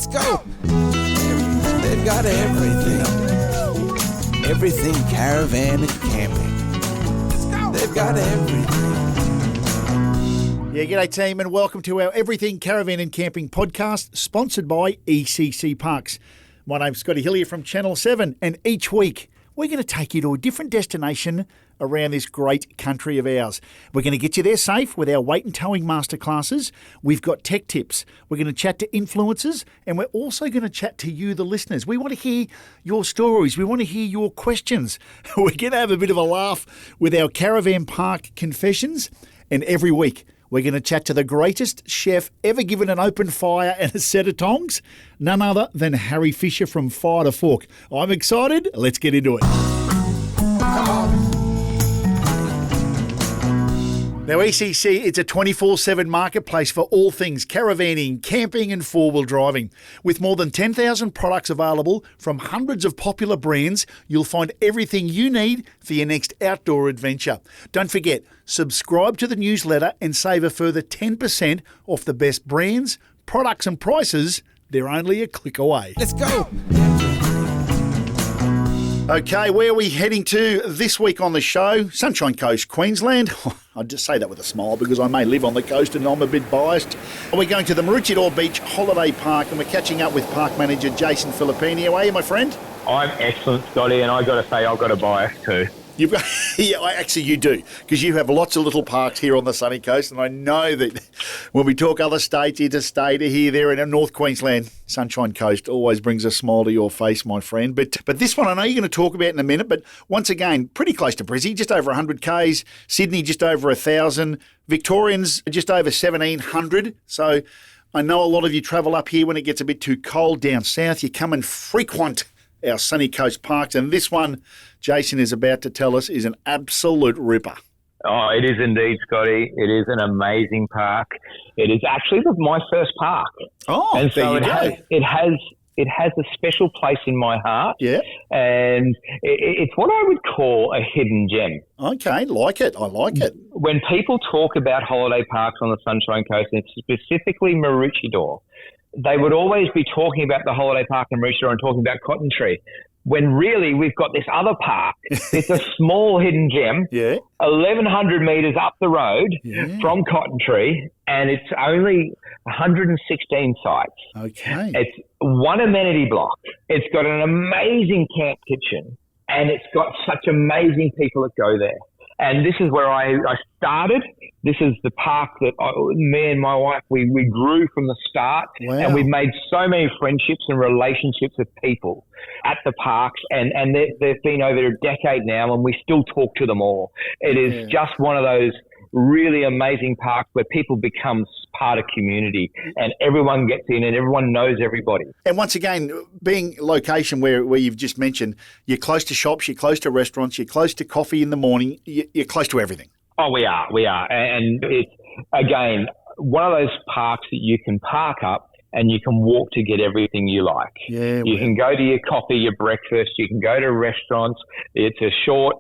Let's go. They've got everything. Everything caravan and camping. They've got everything. Yeah, g'day team and welcome to our Everything Caravan and Camping podcast sponsored by ECC Parks. My name's Scott Hillier from Channel 7 and each week we're going to take you to a different destination around this great country of ours. We're going to get you there safe with our Weight and Towing Masterclasses. We've got tech tips. We're going to chat to influencers and we're also going to chat to you, the listeners. We want to hear your stories. We want to hear your questions. We're going to have a bit of a laugh with our Caravan Park Confessions, and every week we're going to chat to the greatest chef ever given an open fire and a set of tongs, none other than Harry Fisher from Fire to Fork. I'm excited. Let's get into it. Come on. Now, ECC, it's a 24/7 marketplace for all things caravanning, camping and four-wheel driving. With more than 10,000 products available from hundreds of popular brands, you'll find everything you need for your next outdoor adventure. Don't forget, subscribe to the newsletter and save a further 10% off the best brands, products and prices. They're only a click away. Let's go. Okay, where are we heading to this week on the show? Sunshine Coast, Queensland. I just say that with a smile because I may live on the coast and I'm a bit biased. We're going to the Maroochydore Beach Holiday Park and we're catching up with Park Manager Jason Filippini. How are you, my friend? I'm excellent, Scotty, and I got to say I've got a bias too. You've got, yeah, actually you do, because you have lots of little parks here on the sunny coast, and I know that when we talk other states, interstate, here, there, and in North Queensland, Sunshine Coast always brings a smile to your face, my friend. But this one I know you're going to talk about in a minute, but once again, pretty close to Brizzy, just over 100 Ks, Sydney just over 1,000, Victorians just over 1,700, so I know a lot of you travel up here when it gets a bit too cold down south. You come and frequent our sunny coast parks, and this one Jason is about to tell us is an absolute ripper. Oh, it is indeed, Scotty. It is an amazing park. It is actually my first park. Oh, and so it has a special place in my heart. Yeah. And it's what I would call a hidden gem. Okay, like it. I like it. When people talk about holiday parks on the Sunshine Coast, and specifically Maroochydore, they would always be talking about the holiday park in Maroochydore and talking about Cotton Tree, when really we've got this other park. It's a small hidden gem, 1,100 metres up the road from Cotton Tree, and it's only 116 sites. Okay. It's one amenity block. It's got an amazing camp kitchen, and it's got such amazing people that go there. And this is where I started. This is the park that me and my wife, we grew from the start. Wow. And we've made so many friendships and relationships with people at the parks. And they've been over a decade now, and we still talk to them all. It is just one of those really amazing parks where people become part of community and everyone gets in and everyone knows everybody. And once again, being location where you've just mentioned, you're close to shops, you're close to restaurants, you're close to coffee in the morning, you're close to everything. Oh, we are. And it's, again, one of those parks that you can park up and you can walk to get everything you like. Yeah, you can go to your coffee, your breakfast, you can go to restaurants. It's a short,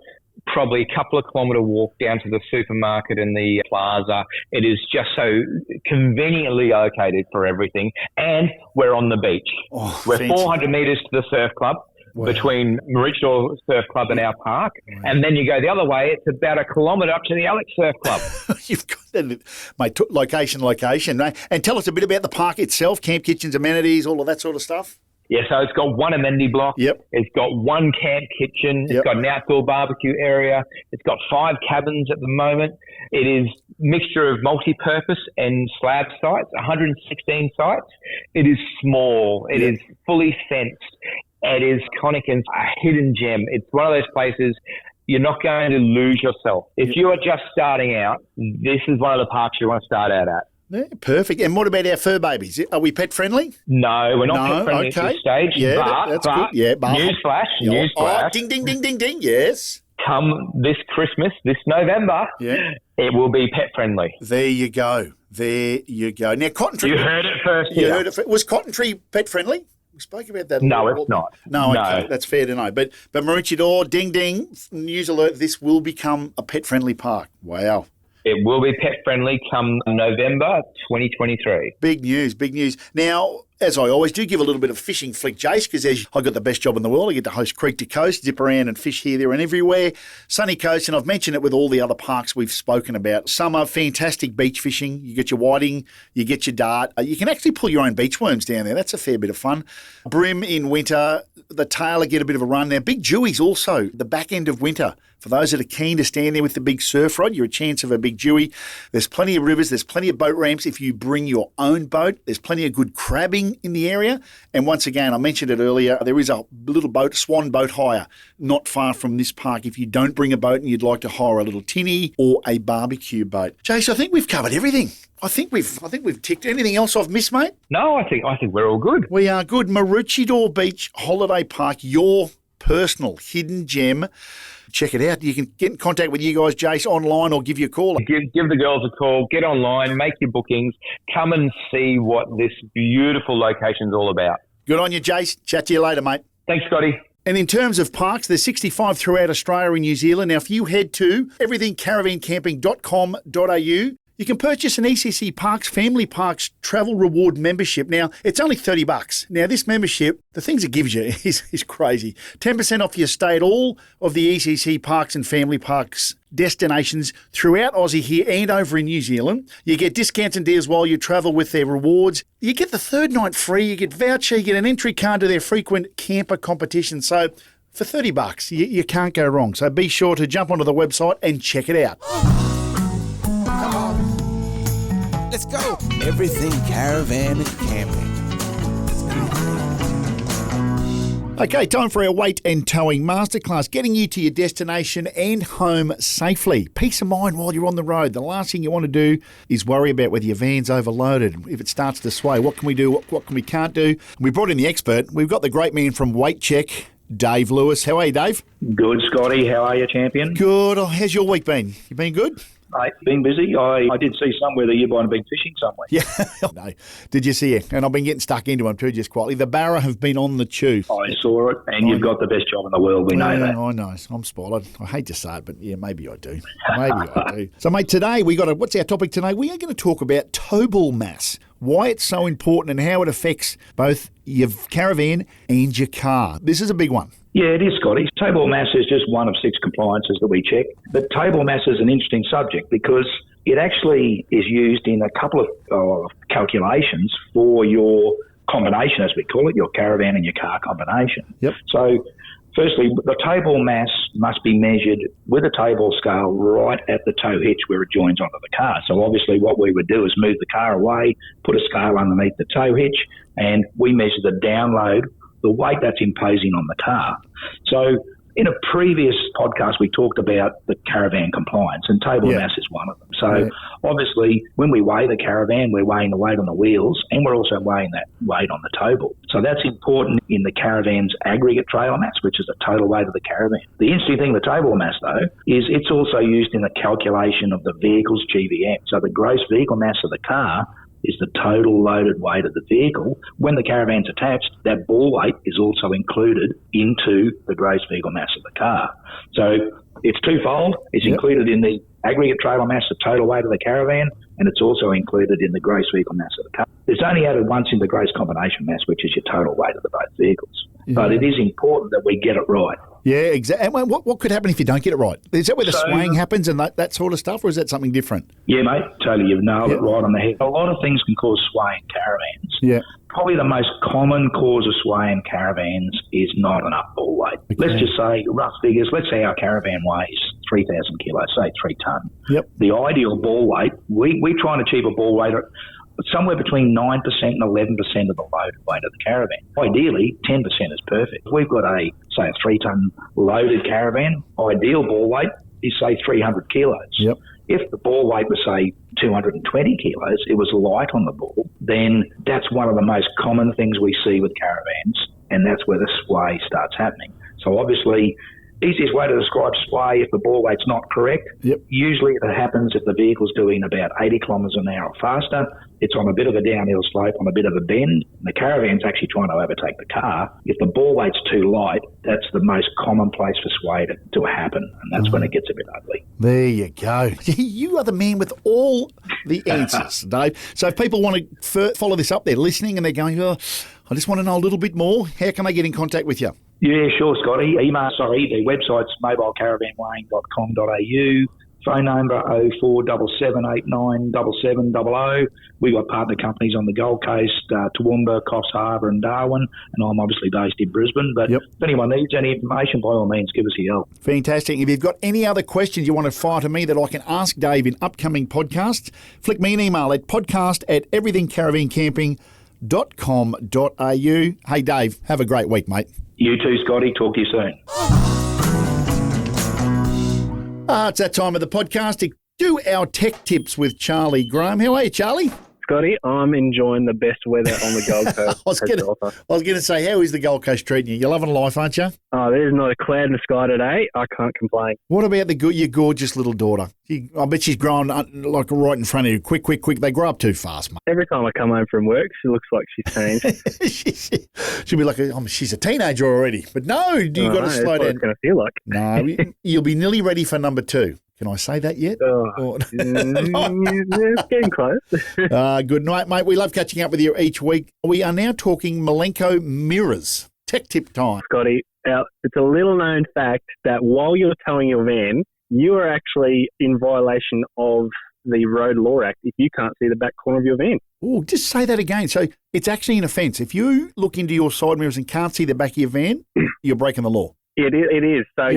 probably a couple of kilometre walk down to the supermarket and the plaza. It is just so conveniently located for everything. And we're on the beach. Oh, we're fancy. 400 metres to the surf club. Wow. Between Maroochydore Surf Club and our park. Wow. And then you go the other way, it's about a kilometre up to the Alex Surf Club. You've got that, mate, location. And tell us a bit about the park itself, camp kitchens, amenities, all of that sort of stuff. Yeah, so it's got one amenity block. Yep. It's got one camp kitchen. It's got an outdoor barbecue area. It's got 5 cabins at the moment. It is a mixture of multi-purpose and slab sites, 116 sites. It is small. It is fully fenced. It is iconic and a hidden gem. It's one of those places you're not going to lose yourself. If you are just starting out, this is one of the parks you want to start out at. Yeah, perfect. And what about our fur babies? Are we pet friendly? No, we're not pet friendly at this stage. Yeah, that's good. Yeah, newsflash. Oh, ding, ding, ding, ding, ding. Yes. Come this Christmas, this November, it will be pet friendly. There you go. Now, Cotton Tree. You heard it first. Was Cotton Tree pet friendly? We spoke about that. No, it's not. No, okay, that's fair to know. But Maroochydore, ding, ding, news alert, this will become a pet-friendly park. Wow. It will be pet-friendly come November 2023. Big news. Now, as I always do, give a little bit of fishing flick, Jace, because I've got the best job in the world. I get to host Creek to Coast, zip around and fish here, there and everywhere. Sunny coast, and I've mentioned it with all the other parks we've spoken about. Summer, fantastic beach fishing. You get your whiting, you get your dart. You can actually pull your own beach worms down there. That's a fair bit of fun. Brim in winter, the tailor get a bit of a run. Now, big dewies also, the back end of winter. For those that are keen to stand there with the big surf rod, you're a chance of a big dewey. There's plenty of rivers, there's plenty of boat ramps if you bring your own boat. There's plenty of good crabbing in the area. And once again, I mentioned it earlier, there is a little boat, swan boat hire, not far from this park if you don't bring a boat and you'd like to hire a little tinny or a barbecue boat. Jace, I think we've covered everything. I think we've ticked. Anything else I've missed, mate? No, I think we're all good. We are good. Maroochydore Beach Holiday Park, your personal hidden gem. Check it out. You can get in contact with you guys, Jace, online or give you a call. Give the girls a call. Get online. Make your bookings. Come and see what this beautiful location's all about. Good on you, Jace. Chat to you later, mate. Thanks, Scotty. And in terms of parks, there's 65 throughout Australia and New Zealand. Now, if you head to everythingcaravancamping.com.au, you can purchase an ECC Parks Family Parks Travel Reward membership. Now, it's only $30. Now, this membership, the things it gives you is crazy. 10% off your stay at all of the ECC Parks and Family Parks destinations throughout Aussie here and over in New Zealand. You get discounts and deals while you travel with their rewards. You get the third night free. You get voucher. You get an entry card to their frequent camper competition. So, for $30, you can't go wrong. So, be sure to jump onto the website and check it out. Let's go. Everything caravan and camping. Okay, time for our Weight and Towing Masterclass, getting you to your destination and home safely. Peace of mind while you're on the road. The last thing you want to do is worry about whether your van's overloaded. If it starts to sway, what can we do, what can we can't do? We brought in the expert. We've got the great man from Weight Check, Dave Lewis. How are you, Dave? Good, Scotty. How are you, champion? Good. Oh, how's your week been? You been good? Mate, been busy. I did see somewhere that you've been fishing somewhere. Yeah. No. Did you see it? And I've been getting stuck into them too, just quietly. The Barra have been on the chew. I saw it, and you've got the best job in the world. We know that. I know. I'm spoiled. I hate to say it, but yeah, maybe I do. So, mate, today what's our topic today? We are going to talk about tow ball mass, why it's so important and how it affects both your caravan and your car. This is a big one. Yeah, it is, Scotty. Table mass is just one of 6 compliances that we check. But table mass is an interesting subject because it actually is used in a couple of calculations for your combination, as we call it, your caravan and your car combination. Yep. So, firstly, the table mass must be measured with a table scale right at the tow hitch where it joins onto the car. So obviously what we would do is move the car away, put a scale underneath the tow hitch, and we measure the download, the weight that's imposing on the car. So in a previous podcast, we talked about the caravan compliance, and table mass is one of them. So obviously, when we weigh the caravan, we're weighing the weight on the wheels, and we're also weighing that weight on the tow ball. So that's important in the caravan's aggregate trailer mass, which is the total weight of the caravan. The interesting thing with table mass, though, is it's also used in the calculation of the vehicle's GVM. So the gross vehicle mass of the car is the total loaded weight of the vehicle. When the caravan's attached, that ball weight is also included into the gross vehicle mass of the car. So it's twofold. It's included in the aggregate trailer mass, the total weight of the caravan, and it's also included in the gross vehicle mass of the car. It's only added once in the gross combination mass, which is your total weight of the both vehicles. But it is important that we get it right. Yeah, exactly. And what could happen if you don't get it right? Is that where the swaying happens and that sort of stuff, or is that something different? Yeah, mate, totally. You've nailed it right on the head. A lot of things can cause sway in caravans. Yeah. Probably the most common cause of sway in caravans is not enough ball weight. Okay. Let's just say, rough figures, let's say our caravan weighs 3,000 kilos, say 3 tonne. Yep. The ideal ball weight, we try and achieve a ball weight somewhere between 9% and 11% of the loaded weight of the caravan. Ideally, 10% is perfect. If we've got a 3-tonne loaded caravan, ideal ball weight is, say, 300 kilos. Yep. If the ball weight was, say, 220 kilos, it was light on the ball, then that's one of the most common things we see with caravans, and that's where the sway starts happening. So obviously, Easiest way to describe sway if the ball weight's not correct. Yep. Usually it happens if the vehicle's doing about 80 kilometres an hour or faster. It's on a bit of a downhill slope, on a bit of a bend. And the caravan's actually trying to overtake the car. If the ball weight's too light, that's the most common place for sway to happen. And that's when it gets a bit ugly. There you go. You are the man with all the answers, Dave. So if people want to follow this up, they're listening and they're going, oh, I just want to know a little bit more. How can they get in contact with you? Yeah, sure, Scotty. Their website's mobilecaravanweighing.com.au. Phone number 0477897700. We've got partner companies on the Gold Coast, Toowoomba, Coffs Harbour and Darwin, and I'm obviously based in Brisbane. But if anyone needs any information, by all means, give us a yell. Fantastic. If you've got any other questions you want to fire to me that I can ask Dave in upcoming podcasts, flick me an email at podcast@everythingcaravancamping.com.au. Hey, Dave, have a great week, mate. You too, Scotty. Talk to you soon. It's that time of the podcast to do our tech tips with Charlie Graham. How are you, Charlie? Scotty, I'm enjoying the best weather on the Gold Coast. I was going to say, how is the Gold Coast treating you? You're loving life, aren't you? Oh, there's not a cloud in the sky today. I can't complain. What about your gorgeous little daughter? I bet she's growing like right in front of you. Quick. They grow up too fast, mate. Every time I come home from work, she looks like she's changed. She'll be like, she's a teenager already. But no, you've got to slow down. That's what it's going to feel like. No, you'll be nearly ready for number 2. Can I say that yet? It's getting close. Good night, mate. We love catching up with you each week. We are now talking Milenco mirrors. Tech tip time. Scotty, it's a little known fact that while you're towing your van, you are actually in violation of the Road Law Act if you can't see the back corner of your van. Oh, just say that again. So it's actually an offence. If you look into your side mirrors and can't see the back of your van, you're breaking the law. It is. So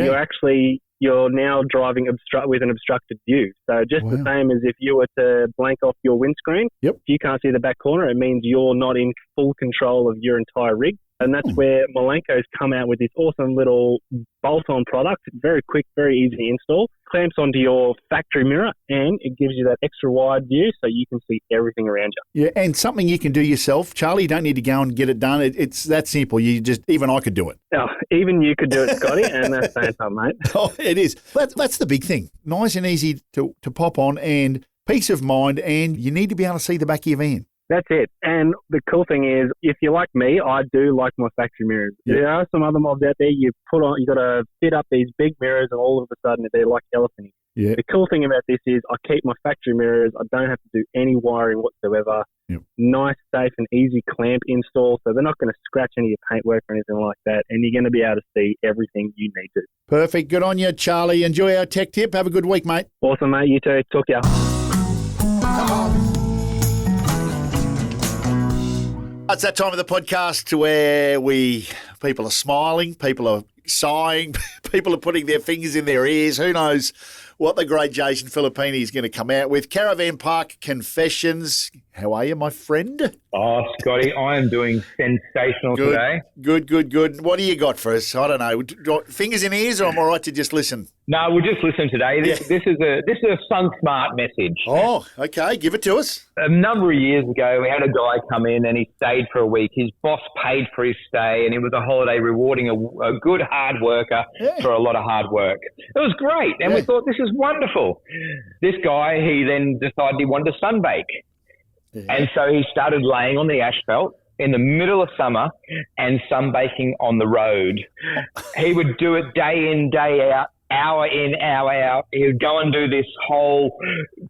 you're now driving with an obstructed view. So just the same as if you were to blank off your windscreen, if you can't see the back corner, it means you're not in full control of your entire rig. And that's where Milenco's come out with this awesome little bolt-on product. Very quick, very easy to install. Clamps onto your factory mirror and it gives you that extra wide view so you can see everything around you. Yeah, and something you can do yourself. Charlie, you don't need to go and get it done. It's that simple. Even I could do it. Oh, even you could do it, Scotty, and that's saying something, mate. Oh, it is. That's the big thing. Nice and easy to pop on and peace of mind, and you need to be able to see the back of your van. That's it. And the cool thing is, if you're like me, I do like my factory mirrors. Yeah. There are some other mobs out there you got to fit up these big mirrors and all of a sudden they're like elephant. Yeah. The cool thing about this is I keep my factory mirrors. I don't have to do any wiring whatsoever. Yep. Nice, safe and easy clamp install. So they're not going to scratch any of your paintwork or anything like that. And you're going to be able to see everything you need to. Perfect. Good on you, Charlie. Enjoy our tech tip. Have a good week, mate. Awesome, mate. You too. Talk to you. Come on. It's that time of the podcast where people are smiling, people are sighing, people are putting their fingers in their ears. Who knows what the great Jason Filippini is going to come out with. Caravan Park Confessions. How are you, my friend? Oh, Scotty, I am doing sensational today. Good. What do you got for us? I don't know. Fingers in ears, or am I right to just listen? No, we'll just listen today. This is a Sun Smart message. Oh, okay. Give it to us. A number of years ago, we had a guy come in and he stayed for a week. His boss paid for his stay and it was a holiday rewarding a good hard worker for a lot of hard work. It was great. And we thought, this is wonderful. This guy, he then decided he wanted to sunbake. Yeah. And so he started laying on the asphalt in the middle of summer and sunbaking on the road. He would do it day in, day out, hour in, hour out. He would go and do this whole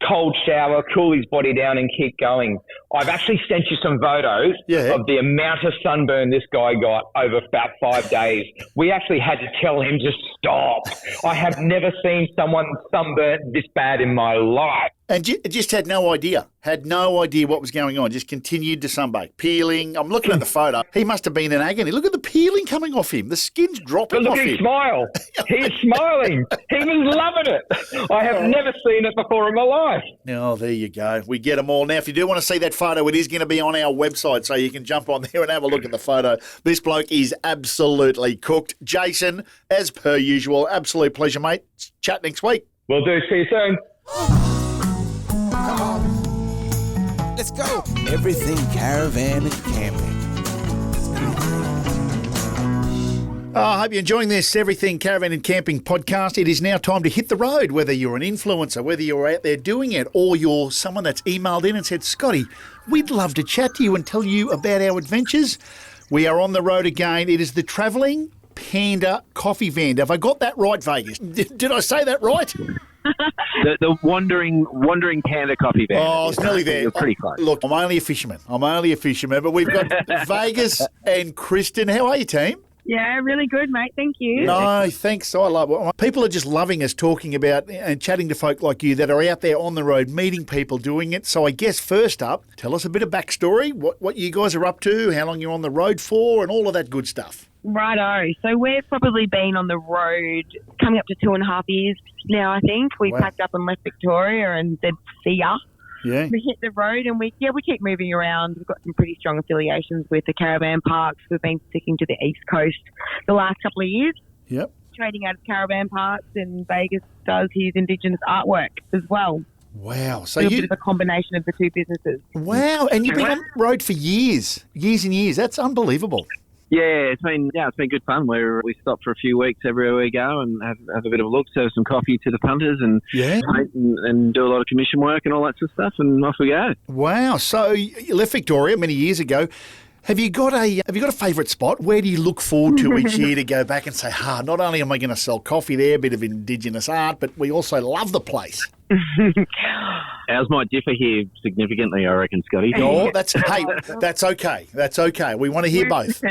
cold shower, cool his body down and keep going. I've actually sent you some photos of the amount of sunburn this guy got over about 5 days. We actually had to tell him to stop. I have never seen someone sunburnt this bad in my life. And just had no idea what was going on. Just continued to sunbake, peeling. I'm looking at the photo. He must have been in agony. Look at the peeling coming off him. The skin's dropping off him. Look at his smile. He's smiling. He was loving it. I have never seen it before in my life. Oh, there you go. We get them all. Now, if you do want to see that photo, it is going to be on our website, so you can jump on there and have a look at the photo. This bloke is absolutely cooked. Jason, as per usual, absolute pleasure, mate. Chat next week. Will do. See you soon. Come on, let's go. Everything caravan and camping. I hope you're enjoying this Everything Caravan and Camping podcast. It is now time to hit the road, whether you're an influencer, whether you're out there doing it, or you're someone that's emailed in and said, Scotty, we'd love to chat to you and tell you about our adventures. We are on the road again. It is the Travelling Panda Coffee Van. Have I got that right, Vegas? Did I say that right? The Wandering Panda Coffee Van. Oh, it's nearly there. You're pretty close. Look, I'm only a fisherman, but we've got Vegas and Kristen. How are you, team? Yeah, really good, mate. Thank you. No, thanks. I love it. People are just loving us talking about and chatting to folk like you that are out there on the road, meeting people, doing it. So I guess first up, tell us a bit of backstory, what you guys are up to, how long you're on the road for, and all of that good stuff. Righto. So we've probably been on the road coming up to 2.5 years now, I think. We packed up and left Victoria and said, see ya. Yeah. We hit the road and we keep moving around. We've got some pretty strong affiliations with the Caravan Parks. We've been sticking to the East Coast the last couple of years. Yep. Trading out of Caravan Parks, and Vegas does his Indigenous artwork as well. Wow. So a bit of a combination of the two businesses. Wow. And you've been on the road for years and years. That's unbelievable. Yeah, it's been good fun. We stop for a few weeks everywhere we go and have a bit of a look, serve some coffee to the punters and paint and do a lot of commission work and all that sort of stuff, and off we go. Wow! So you left Victoria many years ago. Have you got a favourite spot? Where do you look forward to each year to go back and say, not only am I going to sell coffee there, a bit of Indigenous art, but we also love the place? Ours might differ here significantly, I reckon, Scotty. Oh, that's okay. That's okay. We want to hear both.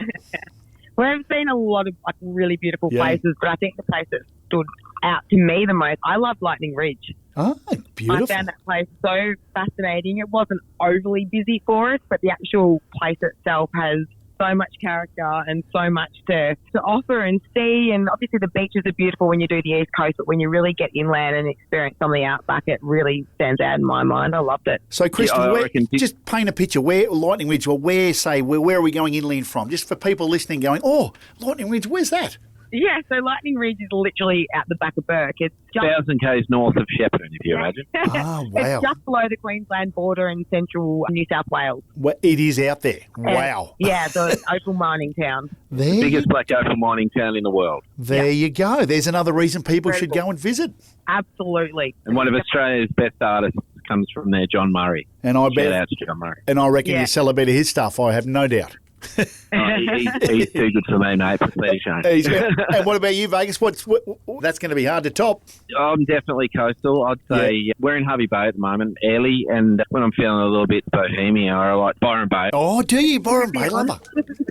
We've seen a lot of really beautiful places, but I think the place that stood out to me the most, I love Lightning Ridge. Oh, beautiful. I found that place so fascinating. It wasn't overly busy for us, but the actual place itself has so much character and so much to offer and see. And obviously the beaches are beautiful when you do the East Coast, but when you really get inland and experience some of the outback, it really stands out in my mind. I loved it. So, Kristen, just paint a picture. Where Lightning Ridge, or where are we going inland from? Just for people listening going, oh, Lightning Ridge, where's that? Yeah, so Lightning Ridge is literally out the back of Burke. It's just 1,000 k's north of Shepparton, if you imagine. Oh, wow. It's just below the Queensland border in central New South Wales. Well, it is out there. Wow. The opal mining town. The biggest black opal mining town in the world. There you go. There's another reason people should go and visit. Absolutely. And one of Australia's best artists comes from there, John Murray. And I bet, shout out to John Murray. And I reckon you sell a bit of his stuff, I have no doubt. He's too good for me, mate. And what about you, Vegas? That's going to be hard to top. I'm definitely coastal. I'd say we're in Harvey Bay at the moment, Airlie, and when I'm feeling a little bit bohemian, I like Byron Bay. Oh, do you? Byron Bay, lover.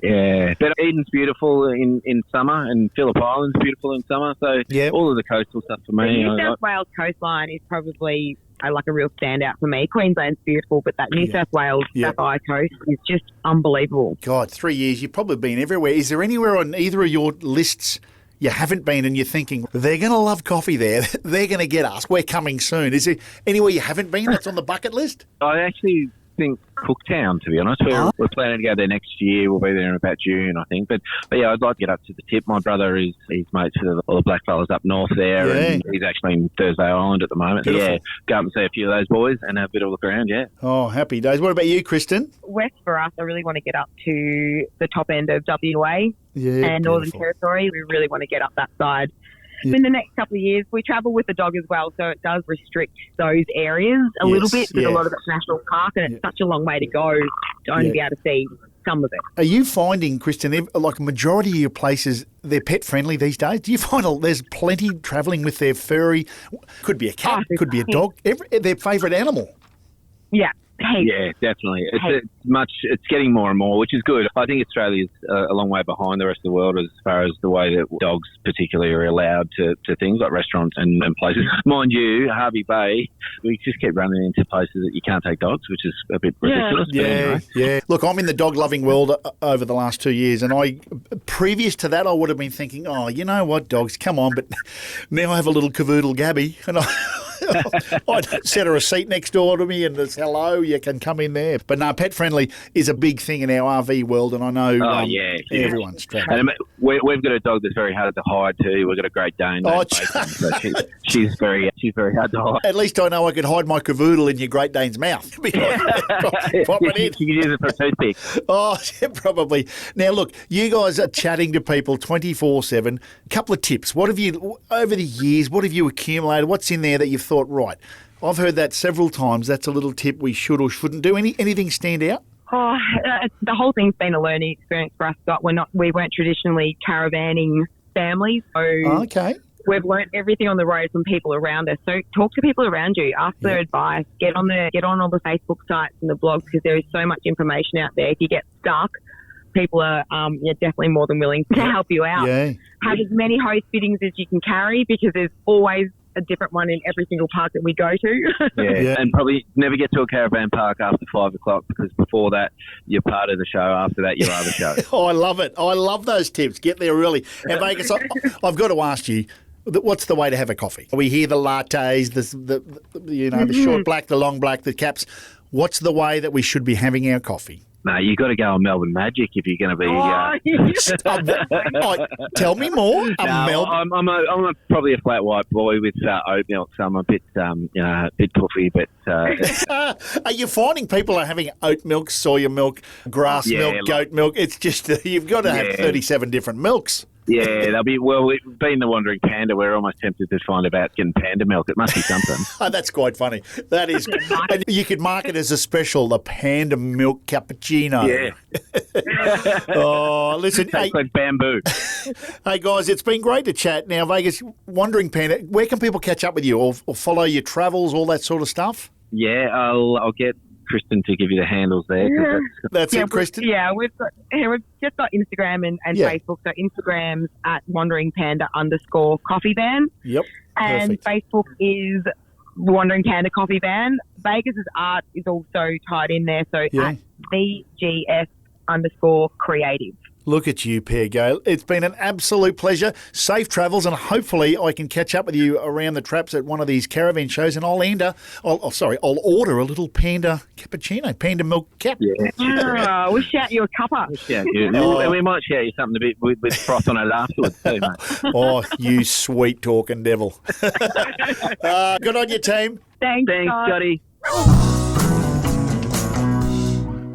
Yeah, but Eden's beautiful in summer, and Phillip Island's beautiful in summer. So all of the coastal stuff for me. The New South Wales coastline is probably like a real standout for me. Queensland's beautiful, but that New South Wales Sapphire Coast is just unbelievable. God, 3 years, you've probably been everywhere. Is there anywhere on either of your lists you haven't been and you're thinking, they're going to love coffee there, they're going to get us, we're coming soon? Is there anywhere you haven't been that's on the bucket list? I actually think Cooktown, to be honest. We're planning to go there next year. We'll be there in about June, I think. But yeah, I'd like to get up to the tip. My brother is mates with all the blackfellas up north there, and he's actually in Thursday Island at the moment. Beautiful. Go up and see a few of those boys and have a bit of a look around, Oh, happy days. What about you, Kristen? West for us, I really want to get up to the top end of WA and Northern Territory. We really want to get up that side. In the next couple of years, we travel with the dog as well, so it does restrict those areas a little bit because a lot of it's national park and it's such a long way to go to only be able to see some of it. Are you finding, Kristen, like a majority of your places, they're pet friendly these days? Do you find there's plenty travelling with their furry, could be a cat, could be a dog, their favourite animal? Yeah. Yeah, definitely. It's getting more and more, which is good. I think Australia's a long way behind the rest of the world as far as the way that dogs particularly are allowed to things like restaurants and places. Mind you, Harvey Bay, we just keep running into places that you can't take dogs, which is a bit ridiculous. Yeah. Look, I'm in the dog-loving world over the last 2 years, and previous to that, I would have been thinking, oh, you know what, dogs, come on, but now I have a little cavoodle Gabby, and I'd set her a seat next door to me and it's hello, you can come in there. But no, pet friendly is a big thing in our RV world, and I know everyone's traveling. And we've got a dog that's very hard to hide too. We've got a Great Dane. So she's very hard to hide. At least I know I could hide my cavoodle in your Great Dane's mouth. Pop it in. You can use it for a toothpick. Oh, yeah, probably. Now, look, you guys are chatting to people 24/7. A couple of tips. What have you, over the years, what have you accumulated? What's in there that you've thought, right, I've heard that several times. That's a little tip we should or shouldn't do. Anything stand out? Oh, the whole thing's been a learning experience for us, Scott. We weren't traditionally caravanning families. So okay. We've learnt everything on the road from people around us. So talk to people around you, ask their advice, get on all the Facebook sites and the blogs, because there is so much information out there. If you get stuck, people are definitely more than willing to help you out. Yeah. Have as many hose fittings as you can carry, because there's always a different one in every single park that we go to. Yeah, and probably never get to a caravan park after 5 o'clock, because before that, you're part of the show. After that, you are the show. Oh, I love it. I love those tips. Get there early. And Vegas, I've got to ask you, what's the way to have a coffee? We hear the lattes, the short black, the long black, the caps. What's the way that we should be having our coffee? No, you've got to go on Melbourne Magic if you're going to be... tell me more. I'm probably a flat white boy with oat milk, so I'm a bit puffy. But are you finding people are having oat milk, soya milk, grass milk, goat milk? It's just you've got to have 37 different milks. Yeah, they'll be. Well, being the Wandering Panda, we're almost tempted to find about getting panda milk. It must be something. Oh, that's quite funny. That is. And you could mark it as a special, the panda milk cappuccino. Yeah. Oh, listen. Tastes like bamboo. Hey, guys, it's been great to chat. Now, Vegas, Wandering Panda, where can people catch up with you or follow your travels, all that sort of stuff? Yeah, I'll get Kristen to give you the handles there. Yeah. That's it, Kristen? We've just got Instagram and Facebook. So Instagram's at Wandering Panda _Coffee Van. Yep. And perfect. Facebook is Wandering Panda Coffee Van. Vegas's art is also tied in there. So at VGS _creative. Look at you, pair go. It's been an absolute pleasure. Safe travels, and hopefully I can catch up with you around the traps at one of these caravan shows, and I'll order a little panda cappuccino, panda milk cap. Yeah. We'll shout you a cuppa. We might shout you something a bit with froth on it afterwards too, mate. Oh, you sweet talking devil. Good on you, team. Thanks Scotty.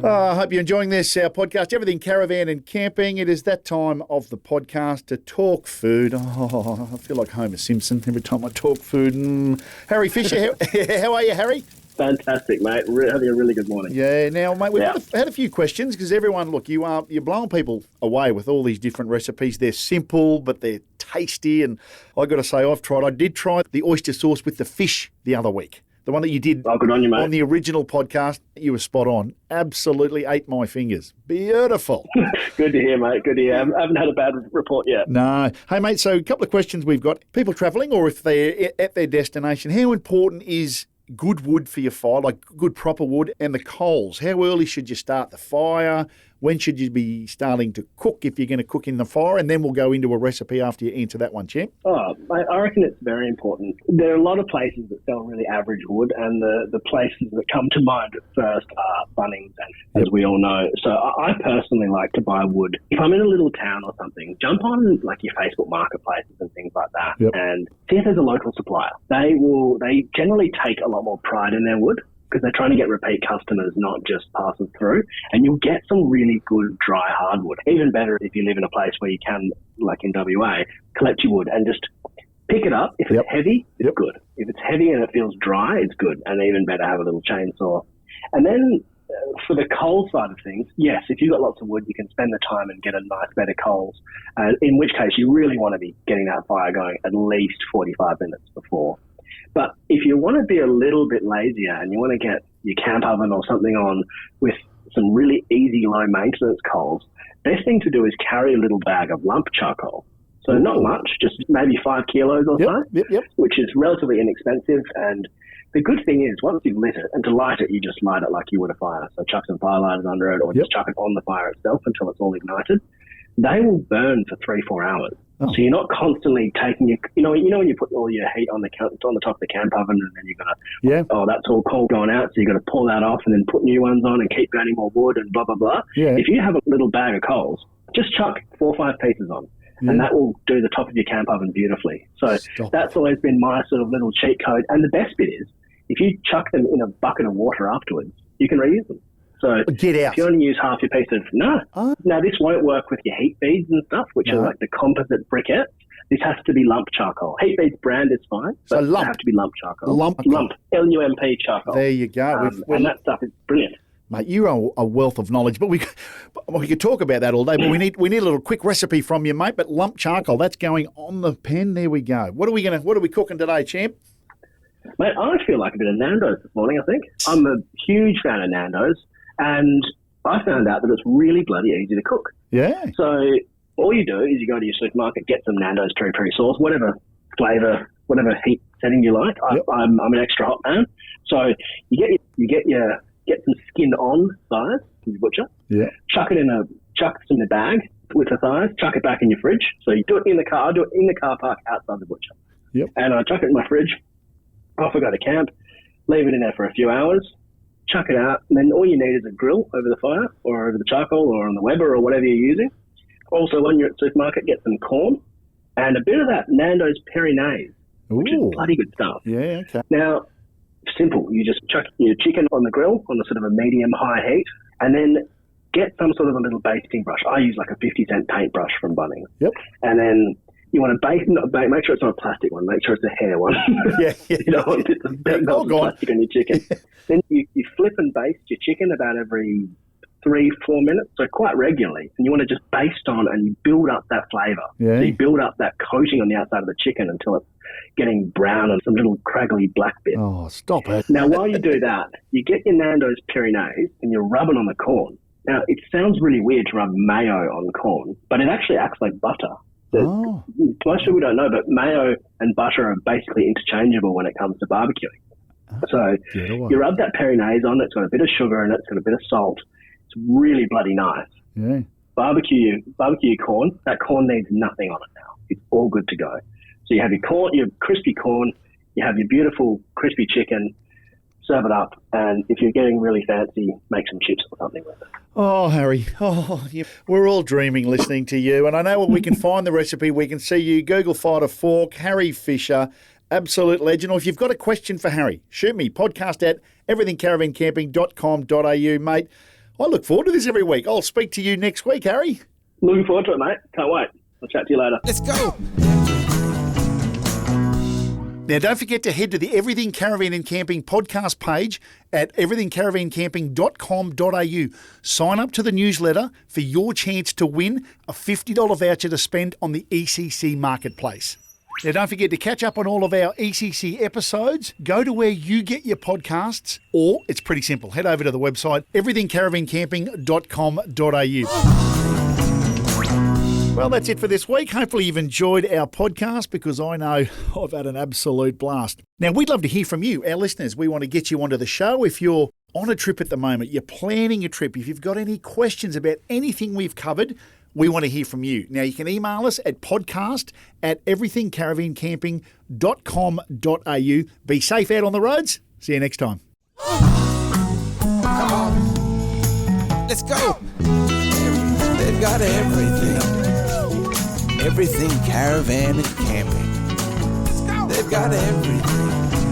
I hope you're enjoying this, our podcast, Everything Caravan and Camping. It is that time of the podcast to talk food. Oh, I feel like Homer Simpson every time I talk food. Harry Fisher, how are you, Harry? Fantastic, mate. Having a really good morning. Yeah, now, mate, we've had a few questions because everyone, look, you're blowing people away with all these different recipes. They're simple, but they're tasty. And I got to say, I did try the oyster sauce with the fish the other week. The one that you did good on you, mate. On the original podcast, you were spot on. Absolutely ate my fingers. Beautiful. Good to hear, mate. Good to hear. I haven't had a bad report yet. No. Hey, mate, so a couple of questions we've got. People travelling, or if they're at their destination, how important is good wood for your fire, like good proper wood, and the coals? How early should you start the fire? When should you be starting to cook if you're going to cook in the fire? And then we'll go into a recipe after you answer that one, champ. Oh, I reckon it's very important. There are a lot of places that sell really average wood, and the places that come to mind at first are Bunnings, as we all know. So I personally like to buy wood. If I'm in a little town or something, jump on like your Facebook marketplaces and things like that and see if there's a local supplier. They generally take a lot more pride in their wood, because they're trying to get repeat customers, not just passing through. And you'll get some really good dry hardwood. Even better if you live in a place where you can, like in WA, collect your wood and just pick it up. If it's heavy, it's good. If it's heavy and it feels dry, it's good. And even better, have a little chainsaw. And then for the coal side of things, yes, if you've got lots of wood, you can spend the time and get a nice bed of coals. In which case, you really want to be getting that fire going at least 45 minutes before. But if you want to be a little bit lazier and you want to get your camp oven or something on with some really easy, low-maintenance coals, best thing to do is carry a little bag of lump charcoal. So not much, just maybe 5 kilos or so, which is relatively inexpensive. And the good thing is, once you've lit it, and to light it, you just light it like you would a fire. So chuck some firelighters under it or just chuck it on the fire itself until it's all ignited. They will burn for 3-4 hours. So you're not constantly taking your, you know when you put all your heat on the top of the camp oven, and then you're gonna, that's all cold going out, so you got to pull that off and then put new ones on and keep burning more wood and blah blah blah. Yeah. If you have a little bag of coals, just chuck 4 or 5 pieces on, and that will do the top of your camp oven beautifully. So that's always been my sort of little cheat code. And the best bit is, if you chuck them in a bucket of water afterwards, you can reuse them. So get out. If you only use half your piece of now this won't work with your heat beads and stuff, which are like the composite briquettes. This has to be lump charcoal. Heat beads brand is fine, but they have to be lump charcoal. Lump LUMP charcoal. There you go. And that stuff is brilliant. Mate, you're a wealth of knowledge, but we could talk about that all day. But we need a little quick recipe from you, mate. But lump charcoal, that's going on the pen. There we go. What are we cooking today, champ? Mate, I feel like a bit of Nando's this morning, I think. I'm a huge fan of Nando's, and I found out that it's really bloody easy to cook. Yeah. So all you do is you go to your supermarket, get some Nando's peri-peri sauce, whatever flavour, whatever heat setting you like. I'm an extra hot man. So you get some skin on thighs from your butcher. Yeah. Chuck some in a bag with the thighs, chuck it back in your fridge. So you do it in the car, do it in the car park outside the butcher. Yep. And I chuck it in my fridge. Off I go to camp, leave it in there for a few hours, chuck it out, and then all you need is a grill over the fire or over the charcoal or on the Weber or whatever you're using. Also, when you're at the supermarket, get some corn and a bit of that Nando's peri-naise, which is bloody good stuff. Yeah, okay. Now, simple. You just chuck your chicken on the grill on a sort of a medium-high heat, and then get some sort of a little basting brush. I use like a 50-cent paintbrush from Bunnings. Yep. And then you want to make sure it's not a plastic one. Make sure it's a hair one. Yeah. You don't want it to melt plastic on your chicken. Then you flip and baste your chicken about every 3-4 minutes, so quite regularly. And you want to just baste on, and you build up that flavour. Yeah. So you build up that coating on the outside of the chicken until it's getting brown and some little craggly black bits. Oh, stop it. Now, while you do that, you get your Nando's peri-naise and you're rubbing on the corn. Now, it sounds really weird to rub mayo on corn, but it actually acts like butter. Most people don't know, but mayo and butter are basically interchangeable when it comes to barbecuing. So you rub that peri-naise on, it's got a bit of sugar in it, it's got a bit of salt. It's really bloody nice. Yeah. Barbecue your corn. That corn needs nothing on it now. It's all good to go. So you have your corn, your crispy corn, you have your beautiful crispy chicken, serve it up, and if you're getting really fancy, make some chips or something with it. Oh, Harry, we're all dreaming listening to you, and I know we can find the recipe. We can see you. Google Fight a Fork, Harry Fisher, absolute legend. Or if you've got a question for Harry, shoot me, podcast@everythingcaravancamping.com.au, mate. I look forward to this every week. I'll speak to you next week, Harry. Looking forward to it, mate. Can't wait. I'll chat to you later. Let's go. Now, don't forget to head to the Everything Caravan and Camping podcast page at everythingcaravancamping.com.au. Sign up to the newsletter for your chance to win a $50 voucher to spend on the ECC Marketplace. Now, don't forget to catch up on all of our ECC episodes. Go to where you get your podcasts, or it's pretty simple. Head over to the website, everythingcaravancamping.com.au. Well, that's it for this week. Hopefully you've enjoyed our podcast, because I know I've had an absolute blast. Now, we'd love to hear from you, our listeners. We want to get you onto the show. If you're on a trip at the moment, you're planning a trip, if you've got any questions about anything we've covered, we want to hear from you. Now, you can email us at podcast@everythingcaravancamping.com.au. Be safe out on the roads. See you next time. Come on. Let's go. They've got everything. Everything caravan and camping. They've got everything.